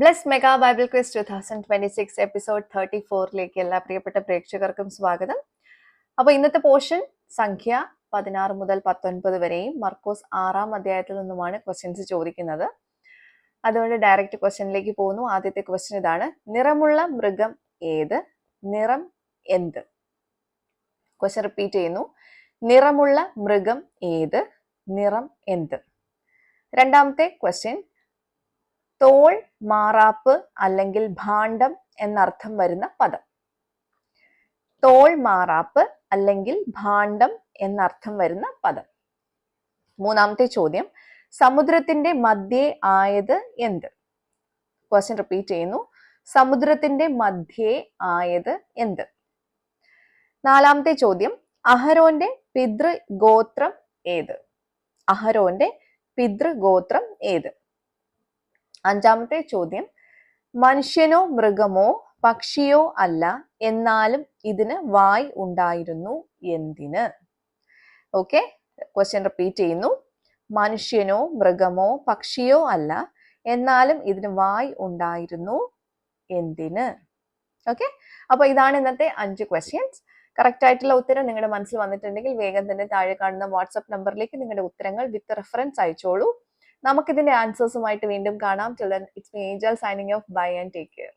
Bless mega Bible quiz 2026 episode 34ലേക്ക് എല്ലാ പ്രിയപ്പെട്ട പ്രേക്ഷകർക്കും സ്വാഗതം. അപ്പോൾ ഇന്നത്തെ പോർഷൻ സംഖ്യ 16 മുതൽ 19 വരെയും മർക്കോസ് 6-ാം അധ്യായത്തിൽ നിന്നുമാണ് ക്വസ്റ്റ്യൻസ് ചോദിക്കുന്നത്. അതുകൊണ്ട് ഡയറക്റ്റ് ക്വസ്റ്റ്യനിലേക്ക് പോകുന്നു. ആദ്യത്തെ ക്വസ്റ്റ്യൻ ഇതാണ്: നിറമുള്ള മൃഗം ഏത്? നിറം എന്ത്? ക്വസ്റ്റ്യൻ റിപ്പീറ്റ് ചെയ്യുന്നു. നിറമുള്ള മൃഗം ഏത്? നിറം എന്ത്? രണ്ടാമത്തെ ക്വസ്റ്റ്യൻ: തോൾ, മാറാപ്പ് അല്ലെങ്കിൽ ഭാണ്ഡം എന്നർത്ഥം വരുന്ന പദം. തോൾ, മാറാപ്പ് അല്ലെങ്കിൽ ഭാണ്ഡം എന്നർത്ഥം വരുന്ന പദം. മൂന്നാമത്തെ ചോദ്യം: സമുദ്രത്തിന്റെ മധ്യേ ആയത് എന്ത്? ക്വസ്റ്റ്യൻ റിപ്പീറ്റ് ചെയ്യുന്നു. സമുദ്രത്തിന്റെ മധ്യേ ആയത് എന്ത്? നാലാമത്തെ ചോദ്യം: അഹരോന്റെ പിതൃഗോത്രം ഏത്? അഹരോന്റെ പിതൃഗോത്രം ഏത്? അഞ്ചാമത്തെ ചോദ്യം: മനുഷ്യനോ മൃഗമോ പക്ഷിയോ അല്ല, എന്നാലും ഇതിന് വായ് ഉണ്ടായിരുന്നു, എന്തിന്? ഓക്കെ, ക്വസ്റ്റ്യൻ റിപ്പീറ്റ് ചെയ്യുന്നു. മനുഷ്യനോ മൃഗമോ പക്ഷിയോ അല്ല, എന്നാലും ഇതിന് വായ് ഉണ്ടായിരുന്നു, എന്തിന്? ഓക്കെ, അപ്പൊ ഇതാണ് ഇന്നത്തെ 5 ക്വസ്റ്റ്യൻസ്. കറക്റ്റ് ആയിട്ടുള്ള ഉത്തരം നിങ്ങളുടെ മനസ്സിൽ വന്നിട്ടുണ്ടെങ്കിൽ വേഗം തന്നെ താഴെ കാണുന്ന വാട്സ്ആപ്പ് നമ്പറിലേക്ക് നിങ്ങളുടെ ഉത്തരങ്ങൾ വിത്ത് റെഫറൻസ് അയച്ചോളൂ. നമുക്കിതിന്റെ ആൻസേഴ്സുമായിട്ട് വീണ്ടും കാണാം. Till then, it's me Angel signing off. Bye and take care.